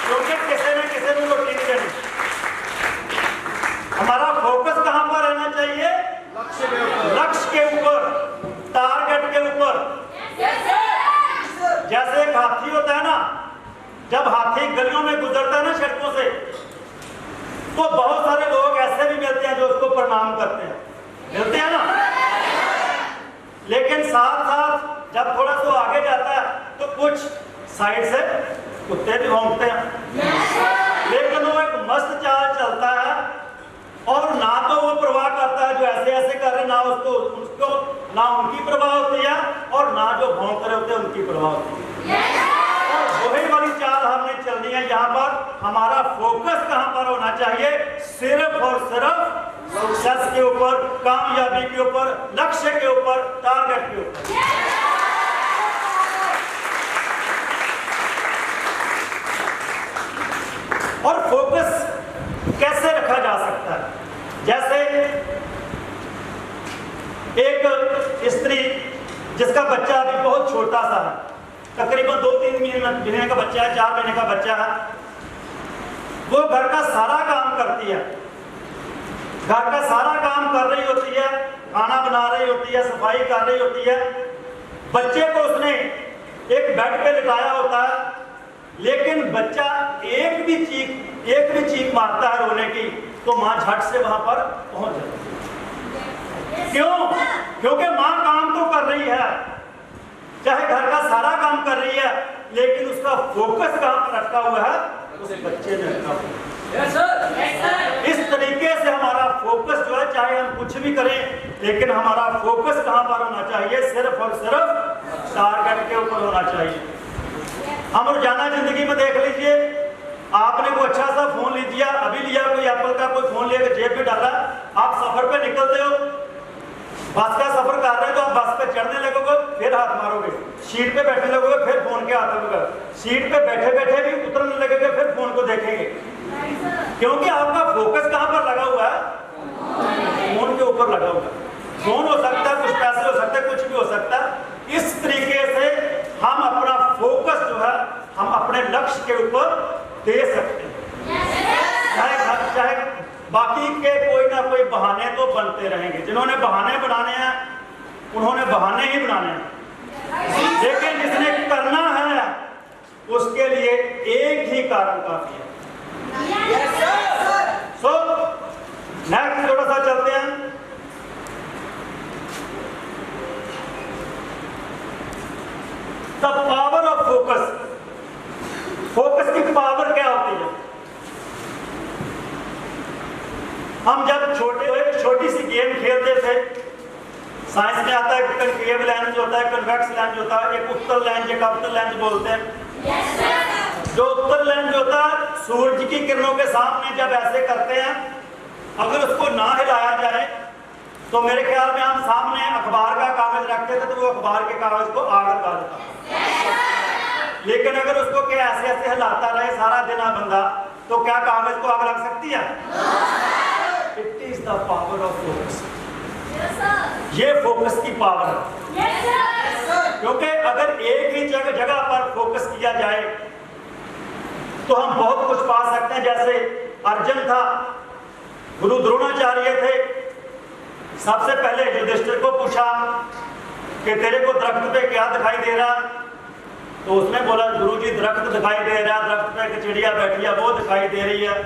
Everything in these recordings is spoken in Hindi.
क्योंकि किसी न किसी में वो टीम देनी। हमारा फोकस कहां पर रहना चाहिए? लक्ष्य के ऊपर, टारगेट के ऊपर। जैसे एक हाथी होता है ना, जब हाथी गलियों में गुजरता है ना सड़कों से, तो बहुत सारे लोग ऐसे भी मिलते हैं जो उसको प्रणाम करते हैं, मिलते हैं ना। लेकिन साथ साथ जब थोड़ा सा आगे जाता है तो कुछ साइड से कुत्ते भी भौंकते हैं। लेकिन वो एक मस्त चाल चलता है और ना तो वो परवाह करता है जो ऐसे ऐसे कर रहे, ना उसको ना उनकी परवाह होती है और ना जो भौंक रहे होते हैं उनकी परवाह होती है। और वही वाली चाल हमने चलनी है। यहाँ पर हमारा फोकस कहाँ पर होना चाहिए? सिर्फ और सिर्फ सक्सेस के ऊपर, कामयाबी के ऊपर, लक्ष्य के ऊपर, टारगेट के ऊपर। और फोकस कैसे रखा जा सकता है? जैसे एक स्त्री जिसका बच्चा अभी बहुत छोटा सा है, तकरीबन 2-3 महीने का बच्चा है, 4 महीने का बच्चा है, वो घर का सारा काम करती है, घर का सारा काम कर रही होती है, खाना बना रही होती है, सफाई कर रही होती है। बच्चे को उसने एक बेड पे लिटाया होता है, लेकिन बच्चा एक भी चीख मारता है रोने की, तो मां झट से वहां पर पहुंच जाती है। क्यों? क्योंकि मां काम तो कर रही है, चाहे घर का सारा काम कर रही है, लेकिन उसका फोकस कहां पर रखा हुआ है? उस बच्चे ने रखा हुआ है। इस तरीके से हमारा फोकस जो है, चाहे हम कुछ भी करें, लेकिन हमारा फोकस कहां पर होना चाहिए? सिर्फ और सिर्फ टारगेट के ऊपर होना चाहिए। हम रोजाना जिंदगी में देख लीजिए, आपने कोई अच्छा सा फोन लीजिए, अभी लिया कोई एप्पल का कोई फोन लेकर जेब में डाला, आप सफर पे निकलते हो, बस का सफर कर रहे हो तो आप बस पे चढ़ने लगोगे, फिर हाथ मारोगे, सीट पे बैठने लगोगे, फिर फोन के हाथ लगोगे, सीट पे बैठे बैठे भी उतरने लगेंगे, फिर फोन को देखेंगे। क्योंकि आपका फोकस कहां पर लगा हुआ है? फोन के ऊपर लगा हुआ है। फोन हो सकता है, कुछ पैसे हो सकते हैं, कुछ भी हो सकता है। इस तरीके से हम अपना फोकस जो है हम अपने लक्ष्य के ऊपर दे सकते हैं। चाहे बाकी के कोई ना कोई बहाने तो बनते रहेंगे, जिन्होंने बहाने बनाने हैं उन्होंने बहाने ही बनाने हैं, लेकिन जिसने करना है उसके लिए एक ही कारण काफी है। सो नेक्स्ट थोड़ा सा चलते हैं। The power of focus. Focus की पावर क्या होती है? हम जब छोटे हुए छोटी सी गेम खेलते थे, साइंस में आता है कनकेव लेंस होता है, कन्वेक्स लेंस होता है, एक उत्तल लेंस, एक अवतल लेंस बोलते हैं। जो उत्तल लेंस होता है, सूरज की किरणों के सामने जब ऐसे करते हैं, अगर उसको ना हिलाया जाए तो मेरे ख्याल में हम सामने अखबार का कागज रखते थे तो वो अखबार के कागज को आग लगा देता। लेकिन अगर उसको क्या ऐसे ऐसे हिलाता रहे सारा दिन बंदा, तो क्या कागज को आग लग सकती है? It is the power of focus. ये फोकस की पावर है। क्योंकि अगर एक ही जगह पर फोकस किया जाए तो हम बहुत कुछ पा सकते हैं। जैसे अर्जुन था, गुरु द्रोणाचार्य थे, सबसे पहले युधिष्ठिर को पूछा कि तेरे को दरख्त पे क्या दिखाई दे रहा? तो उसने बोला गुरुजी दरख्त दिखाई दे रहा, दरख्त पे एक चिड़िया बैठी है वो दिखाई दे रही है।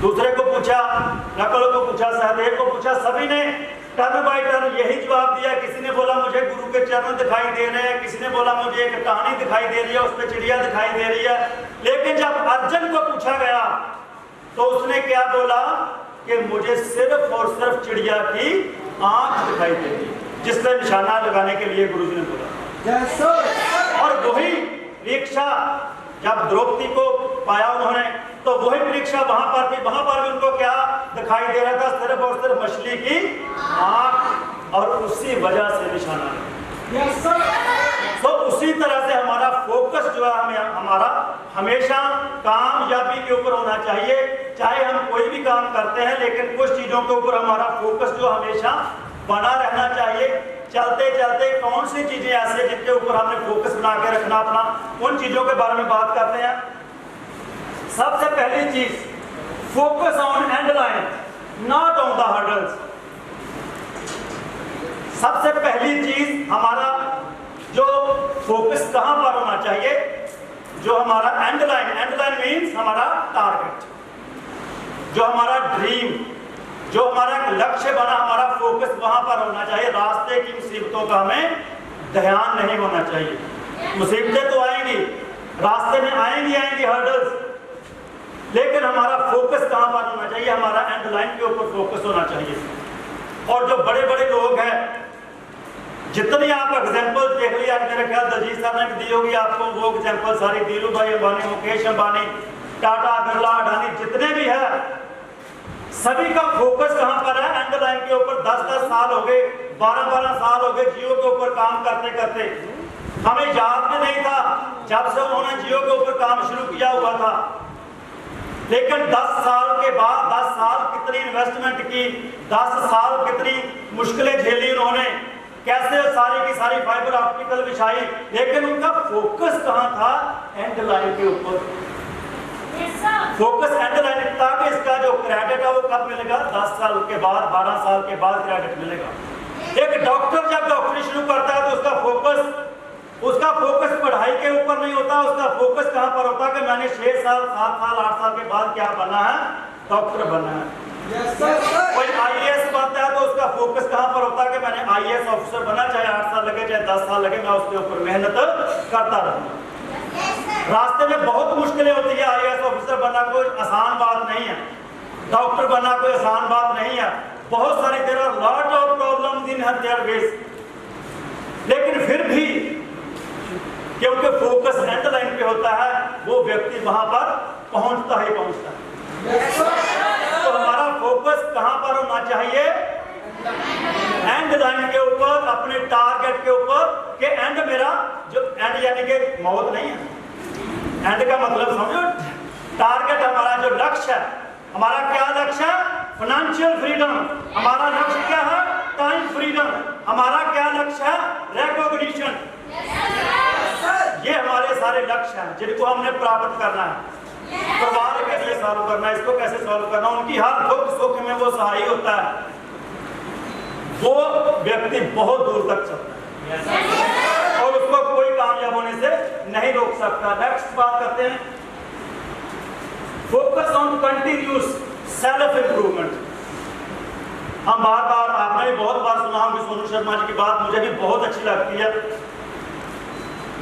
दूसरे को पूछा, नकुल को पूछा, सहदेव को पूछा, सभी ने टर्न बाय टर्न यही जवाब दिया। किसी ने बोला मुझे गुरु के चरण दिखाई दे रहे हैं, किसी ने बोला मुझे एक टहनी दिखाई दे रही है, उस पर चिड़िया दिखाई दे रही है। लेकिन जब अर्जुन को पूछा गया तो उसने क्या बोला कि मुझे सिर्फ और सिर्फ चिड़िया की आंख दिखाई दे रही है, जिस पर निशाना लगाने के लिए गुरुजी ने बोला। और वही परीक्षा जब द्रौपदी को पाया उन्होंने, तो वही परीक्षा वहां पर भी उनको क्या दिखाई दे रहा था? सिर्फ और सिर्फ मछली की आंख, और उसी वजह से निशाना। तो उसी तरह से हमारा फोकस जो है हमारा हमेशा कामयाबी के ऊपर होना चाहिए। चाहे हम कोई भी काम करते हैं, लेकिन कुछ चीजों के ऊपर हमारा फोकस जो हमेशा बना रहना चाहिए। चलते चलते कौन सी चीजें ऐसे जिनके ऊपर हमने फोकस बना के रखना अपना, उन चीजों के बारे में बात करते हैं। सबसे पहली चीज, focus on and line, not on the hurdles. सबसे पहली चीज हमारा जो फोकस कहां पर होना चाहिए, जो हमारा एंड लाइन मीन्स हमारा टारगेट, जो हमारा ड्रीम, जो हमारा लक्ष्य बना, हमारा फोकस वहां पर होना चाहिए। रास्ते की मुसीबतों का हमें ध्यान नहीं होना चाहिए। मुसीबतें तो आएंगी, रास्ते में आएंगी हर्डल्स, लेकिन हमारा फोकस कहां पर होना चाहिए, हमारा एंड लाइन के ऊपर फोकस होना चाहिए। और जो बड़े बड़े लोग हैं, जितनी आप एग्जाम्पल देख लिया, मेरे ख्याल दलजीत साहब ने दी होगी आपको वो एग्जाम्पल सारी, धीरू भाई अंबानी, मुकेश अंबानी, टाटा, बिरला, अडानी, जितने भी है, सभी का फोकस कहां पर है, एंड लाइन के ऊपर। 10-10 साल हो गए, 12-12 साल हो गए जियो के ऊपर काम करते करते। हमें याद भी नहीं था जब से उन्होंने जियो के ऊपर काम शुरू किया हुआ था, लेकिन 10 साल के बाद, 10 साल कितनी इन्वेस्टमेंट की, 10 साल कितनी मुश्किलें झेली उन्होंने, कैसे सारी की सारी फाइबर ऑप्टिकल बिछाई, लेकिन उनका फोकस कहां था, एंड लाइन के ऊपर। फोकस एंड लाइन था कि इसका जो क्रेडिट है वो कब मिलेगा, 10 साल के बाद, 12 साल के बाद क्रेडिट मिलेगा। एक डॉक्टर जब डॉक्टरी शुरू करता है तो उसका फोकस पढ़ाई के ऊपर नहीं होता, उसका फोकस कहां पर होता है कि मैंने 6 साल, 7 साल, 8 साल के बाद क्या बनना है, डॉक्टर बनना है। कोई आईएएस बनता है तो उसका फोकस कहां पर होता है कि मैंने आईएएस ऑफिसर बनना, चाहे 8 साल लगे चाहे 10 साल लगे, मैं उसके ऊपर मेहनत करता रहूंगा। रास्ते में बहुत मुश्किलें होती है, आईएएस ऑफिसर बनना कोई आसान बात नहीं है, डॉक्टर बनना कोई आसान बात नहीं है, बहुत सारी there are lot of problems in their ways, लेकिन फिर भी क्योंकि फोकस एंड लाइन पे होता है, वो व्यक्ति वहां पर पहुंचता ही पहुंचता है। तो हमारा फोकस कहां पर होना चाहिए, एंड लाइन के ऊपर, अपने टारगेट के ऊपर, कि एंड मेरा जो एंड यानी कि मौत नहीं है, एंड का मतलब समझो, टारगेट हमारा जो लक्ष्य है, हमारा क्या लक्ष्य है, फाइनेंशियल फ्रीडम, हमारा लक्ष्य क्या है, टाइम फ्रीडम, हमारा क्या लक्ष्य है, रिकॉग्निशन। ये हमारे सारे लक्ष्य हैं जिनको हमने प्राप्त करना है। परिवार कैसे सॉल्व करना है, इसको कैसे सॉल्व करना, उनकी हर दुख सुख में वो सहाय होता है, वो व्यक्ति बहुत दूर तक चलता है और उसको कोई कामयाब होने से नहीं रोक सकता। नेक्स्ट बात करते हैं, focus on continuous self improvement. हम बार बार, आपने भी बहुत बार सुना होगा सोनू शर्मा जी की बात, मुझे भी बहुत अच्छी लगती है।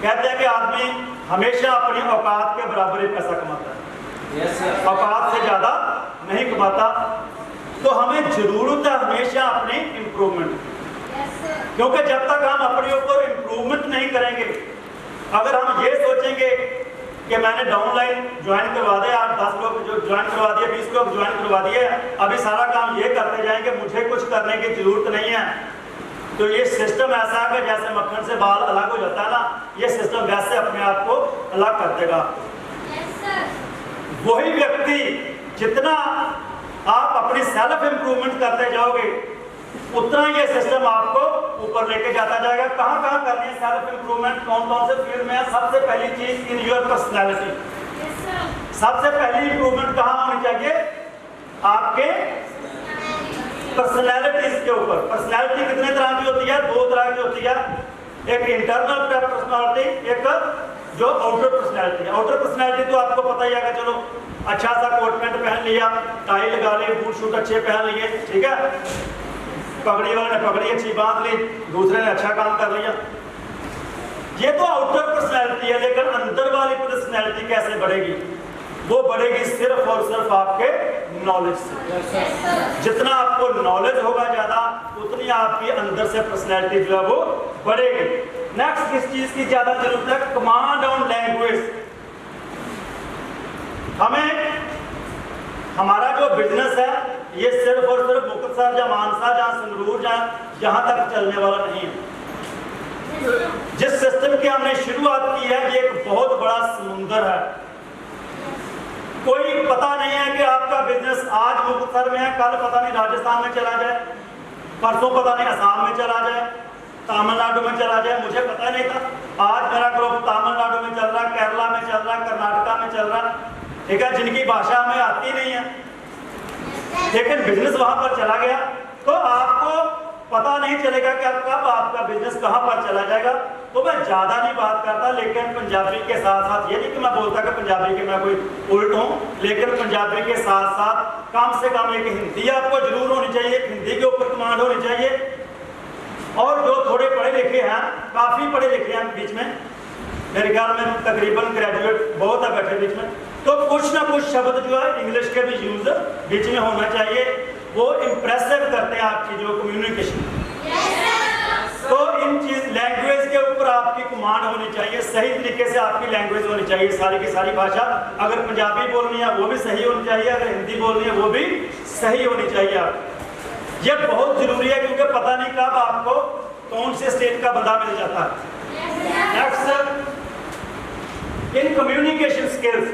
कहते हैं कि आदमी हमेशा अपनी औकात के बराबर ही पैसा कमाता है, औकात से ज्यादा नहीं कमाता। तो हमें जरूरत है हमेशा अपनी इंप्रूवमेंट की, क्योंकि जब तक हम अपने ऊपर इंप्रूवमेंट नहीं करेंगे, अगर हम ये सोचेंगे कि मैंने डाउनलाइन ज्वाइन करवा दिया, 10 लोग जो ज्वाइन करवा दिए, 20 लोग ज्वाइन करवा दिए, अभी सारा काम ये करते जाएंगे, मुझे कुछ करने की जरूरत नहीं है, तो ये सिस्टम ऐसा है कि जैसे मक्खन से बाल अलग हो जाता है ना, ये सिस्टम वैसे अपने आप को अलग कर देगा। वही व्यक्ति जितना आप अपनी सेल्फ इंप्रूवमेंट करते जाओगे, उतना ये सिस्टम आपको ऊपर लेके जाता जाएगा। कहां कहां करनी है सेल्फ इंप्रूवमेंट, कौन कौन से फील्ड में है? सबसे पहली चीज इन योर पर्सनैलिटी। सबसे पहली इंप्रूवमेंट कहां होनी चाहिए? आपके पर्सनैलिटीज के ऊपर। पर्सनैलिटी कितने तरह की होती है? 2 तरह की होती है, एक इंटरनल पर्सनैलिटी, एक जो आउटर पर्सनैलिटी है। आउटर पर्सनैलिटी तो आपको पता ही है, चलो अच्छा सा कोट पैंट पहन लिया, टाई लगा ली, बूट शूट अच्छे पहन लिए, ठीक है, पगड़ी वाले ने पगड़ी अच्छी बांध ली, दूसरे ने अच्छा काम कर लिया, ये तो आउटर पर्सनैलिटी है। लेकिन अंदर वाली पर्सनैलिटी कैसे बढ़ेगी? वो बढ़ेगी सिर्फ और सिर्फ आपके नॉलेज से। जितना आपको नॉलेज होगा ज्यादा, उतनी आपकी अंदर से पर्सनैलिटी जो है वो बढ़ेगी। नेक्स्ट किस चीज की ज्यादा जरूरत है? Command on language. हमें हमारा जो बिजनेस है ये सिर्फ और सिर्फ मुक्तसर या मानसा या संगरूर या यहाँ तक चलने वाला नहीं है। जिस सिस्टम की हमने शुरुआत की है ये एक बहुत बड़ा समुंदर है। कोई पता नहीं है कि आपका बिजनेस आज मुक्तसर में है, कल पता नहीं राजस्थान में चला जाए, परसों पता नहीं असम में चला जाए, तमिलनाडु में चला जाए, मुझे पता नहीं था। आज मेरा ग्रुप तमिलनाडु में चल रहा, केरला में चल रहा, कर्नाटका में चल रहा, ठीक है, जिनकी भाषा हमें आती नहीं है, लेकिन बिजनेस वहां पर चला गया। तो आपको पता नहीं चलेगा कि कब आपका बिजनेस कहां पर चला जाएगा। तो मैं ज्यादा नहीं बात करता, लेकिन पंजाबी के साथ साथ, ये नहीं कि मैं बोलता कि पंजाबी के मैं कोई उल्ट हूँ, लेकिन पंजाबी के साथ साथ कम से कम एक हिंदी आपको जरूर होनी चाहिए, हिंदी के ऊपर कमांड होनी चाहिए। और जो थोड़े पढ़े लिखे हैं, काफी पढ़े लिखे हैं बीच में, मेरे ख्याल में तकरीबन ग्रेजुएट बहुत है बैठे बीच में, तो कुछ ना कुछ शब्द जो है इंग्लिश के भी यूज बीच में होना चाहिए। वो इंप्रेसिव करते हैं आपकी जो कम्युनिकेशन। तो इन चीज लैंग्वेज के ऊपर आपकी कमांड होनी चाहिए, सही तरीके से आपकी लैंग्वेज होनी चाहिए। सारी की सारी भाषा, अगर पंजाबी बोलनी है वो भी सही होनी चाहिए, अगर हिंदी बोलनी है वो भी सही होनी चाहिए। आप ये बहुत जरूरी है, क्योंकि पता नहीं कब आपको कौन से स्टेट का बंदा मिल जाता है। नेक्स्ट, इन कम्युनिकेशन स्किल्स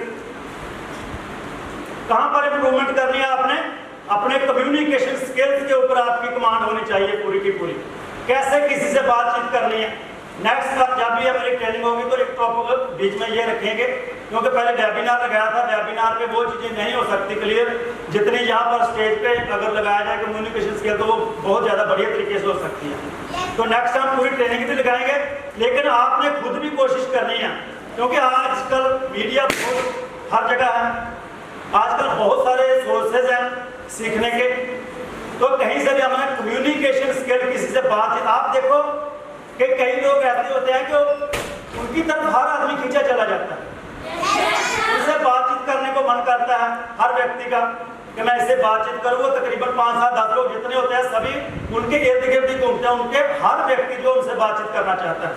कहां पर इंप्रूवमेंट करनी है आपने? अपने कम्युनिकेशन स्किल्स के ऊपर आपकी कमांड होनी चाहिए पूरी की पूरी। कैसे किसी से बातचीत करनी है। नेक्स्ट बार जब भी हमारी ट्रेनिंग होगी तो एक टॉपिक बीच में ये रखेंगे, क्योंकि पहले वेबिनार लगाया था, वेबिनार पे वो चीजें नहीं हो सकती क्लियर जितनी यहाँ पर स्टेज पे अगर लगाया जाए कम्युनिकेशन स्किल, तो वो बहुत ज्यादा बढ़िया तरीके से हो सकती है। तो नेक्स्ट हम पूरी ट्रेनिंग भी लगाएंगे, लेकिन आपने खुद भी कोशिश करनी है, क्योंकि आजकल मीडिया बहुत हर जगह है, आजकल बहुत सारे सोर्सेज हैं सीखने के। तो कहीं से भी हमें कम्युनिकेशन स्किल, किसी से बातचीत, आप देखो कि कई लोग ऐसे होते हैं कि उनकी तरफ हर आदमी खींचा चला जाता है, उससे बातचीत करने को मन करता है हर व्यक्ति का कि मैं इससे बातचीत करूँ। वो तकरीबन 5, 7, 10 लोग जितने होते हैं सभी उनके इर्द गिर्द घूमते हैं, उनके हर व्यक्ति जो उनसे बातचीत करना चाहता है,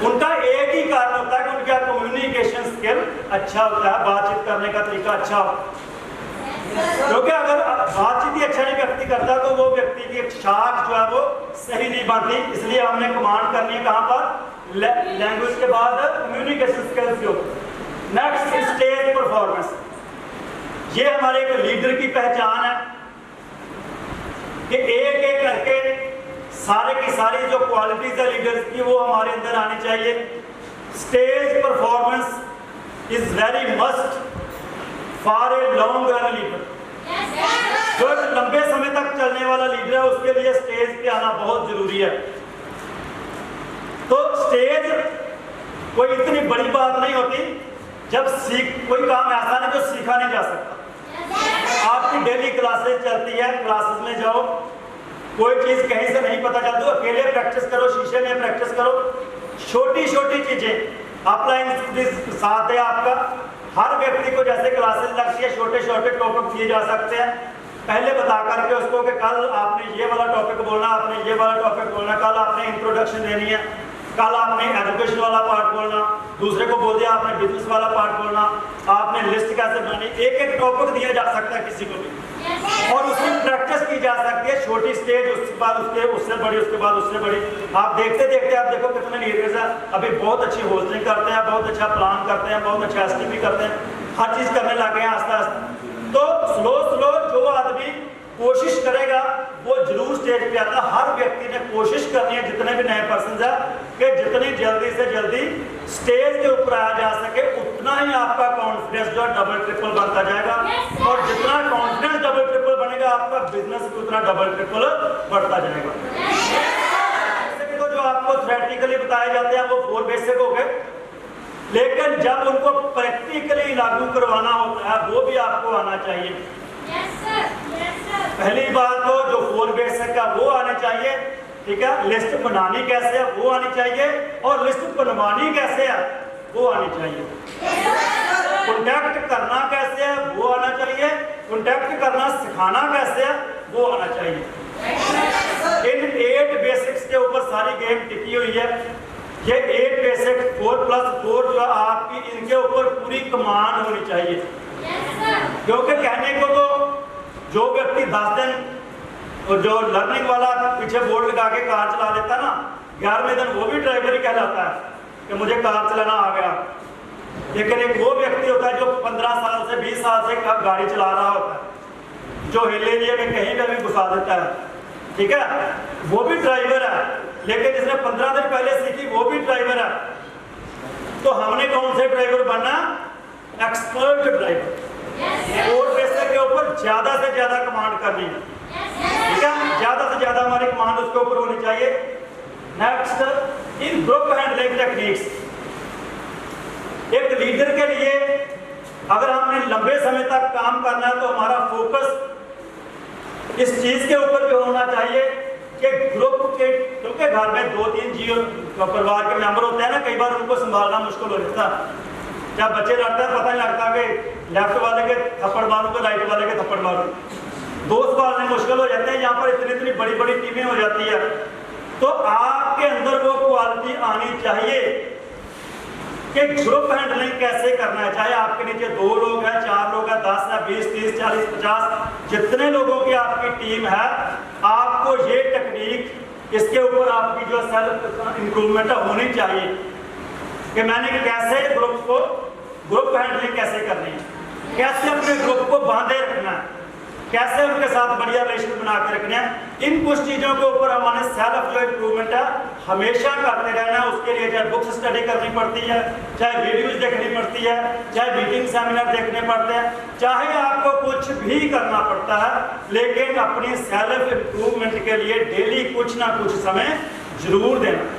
उनका एक ही कारण होता है कि उनका कम्युनिकेशन स्किल अच्छा होता है, बातचीत करने का तरीका अच्छा होता है। क्योंकि अगर बातचीत ही अच्छा नहीं व्यक्ति करता तो वो व्यक्ति की एक शाख जो है वो सही नहीं बनती। इसलिए हमने कमांड करनी है कहां पर? लैंग्वेज के बाद कम्युनिकेशन स्किल्स के ऊपर। Next, stage performance. ये हमारे एक लीडर की पहचान है कि एक एक करके सारे की सारी जो क्वालिटीज है लीडर्स की वो हमारे अंदर आनी चाहिए। Stage performance is very must for a long run leader. जो लंबे समय तक चलने वाला लीडर है उसके लिए स्टेज पे आना बहुत जरूरी है। तो स्टेज कोई इतनी बड़ी बात नहीं होती, जब कोई काम ऐसा नहीं जो सीखा नहीं जा सकता। आपकी डेली क्लासेस चलती है, क्लासेस में जाओ, कोई चीज कहीं से नहीं पता चलती, अकेले प्रैक्टिस करो, शीशे में प्रैक्टिस करो, छोटी छोटी चीजें अपलाइन साथ है आपका। हर व्यक्ति को जैसे क्लासेस लगती है, छोटे छोटे टॉपिक दिए जा सकते हैं, पहले बता करके उसको कि कल आपने ये वाला टॉपिक बोलना, आपने ये वाला टॉपिक बोलना, कल आपने इंट्रोडक्शन देनी है, कल आपने एजुकेशन वाला पार्ट बोलना, दूसरे को बोल दिया आपने बिजनेस वाला पार्ट बोलना, आपने लिस्ट कैसे बनानी, एक एक टॉपिक दिया जा सकता है किसी को भी, और उसमें प्रैक्टिस की जा सकती है। छोटी स्टेज, उसके बाद उससे बड़ी, उसके बाद उससे बड़ी। आप देखते देखते आप देखो कितने लीडर्स हैं अभी बहुत अच्छी होस्टिंग करते हैं, बहुत अच्छा प्लान करते हैं, बहुत अच्छा एसटीपी करते हैं, हर चीज करने लगे हैं आस्ते आस्ते। तो स्लो स्लो जो आदमी कोशिश करेगा वो जरूर स्टेज पे आता। हर व्यक्ति ने कोशिश करनी है, जितने भी नए पर्सन है, कि जितनी जल्दी से जल्दी स्टेज के ऊपर आया जा सके, उतना ही आपका कॉन्फिडेंस जो डबल ट्रिपल बनता जाएगा, और जितना कॉन्फिडेंस डबल ट्रिपल बनेगा आपका बिजनेस उतना डबल ट्रिपल बढ़ता जाएगा। तो जो आपको थ्योरेटिकली बताए जाते हैं वो 4 बेसिक हो गए, लेकिन जब उनको प्रैक्टिकली लागू करवाना होता है वो भी आपको आना चाहिए। पहली बात तो जो 4 बेसिक है वो आने चाहिए, ठीक है। लिस्ट बनानी कैसे है वो आनी चाहिए, और लिस्ट बनवानी कैसे है वो आनी चाहिए। कॉन्टैक्ट करना कैसे है वो आना चाहिए, कॉन्टैक्ट करना सिखाना कैसे है वो आना चाहिए। इन 8 बेसिक्स के ऊपर सारी गेम टिकी हुई है। ये 8 बेसिक 4+4 जो आपकी, इनके ऊपर पूरी कमांड होनी चाहिए। क्योंकि कहने को तो जो व्यक्ति 10 दिन और जो लर्निंग वाला पीछे बोर्ड लगा के कार चला लेता ना, 11वें दिन वो भी ड्राइवर ही कहलाता है कि मुझे कार चलाना आ गया। लेकिन एक वो व्यक्ति होता है जो 15 साल से 20 साल से गाड़ी चला रहा होता है, जो हिल एरिया में कहीं पे भी घुसा देता है, ठीक है, वो भी ड्राइवर है। लेकिन जिसने 15 दिन पहले सीखी वो भी ड्राइवर है, तो हमने कौन से ड्राइवर बनना? Expert driver. रोड रेसर के ऊपर ज्यादा से ज्यादा कमांड करनी है, ठीक है, ज्यादा से ज्यादा हमारी कमांड उसके ऊपर होनी चाहिए। नेक्स्ट, इन ग्रुप हैंडलिंग टेक्निक्स, एक लीडर के लिए अगर हमने लंबे समय तक काम करना है तो हमारा फोकस इस चीज के ऊपर भी होना चाहिए कि ग्रुप के, क्योंकि घर में 2-3 जीव परिवार के मेंबर होते हैं ना, कई बार उनको संभालना मुश्किल हो जाता है। जब बच्चे लड़ते हैं पता नहीं लगता कि लेफ्ट वाले के थप्पड़ मारूं कि राइट वाले के थप्पड़ मारूं, दोस्त पालने मुश्किल हो जाते हैं। यहाँ पर इतनी इतनी बड़ी बड़ी टीमें हो जाती है, तो आपके अंदर वो क्वालिटी आनी चाहिए कि ग्रुप हैंडलिंग कैसे करना है। चाहे आपके नीचे 2 लोग हैं, 4 लोग हैं, 10 है, 20, 30, 40, 50, जितने लोगों की आपकी टीम है, आपको ये टेक्निक, इसके ऊपर आपकी जो सेल्फ इंप्रूवमेंट होनी चाहिए कि मैंने कैसे ग्रुप हैंडलिंग कैसे करनी है, कैसे अपने ग्रुप को बांधे रखना है, कैसे उनके साथ बढ़िया रिलेशन बना के रखना है। इन कुछ चीजों के ऊपर हमारे सेल्फ जो इम्प्रूवमेंट है हमेशा करते रहना है। उसके लिए चाहे बुक्स स्टडी करनी पड़ती है, चाहे वीडियोस देखनी पड़ती है, चाहे मीटिंग सेमिनार देखने पड़ते हैं, चाहे आपको कुछ भी करना पड़ता है, लेकिन अपनी सेल्फ इम्प्रूवमेंट के लिए डेली कुछ ना कुछ समय जरूर देना।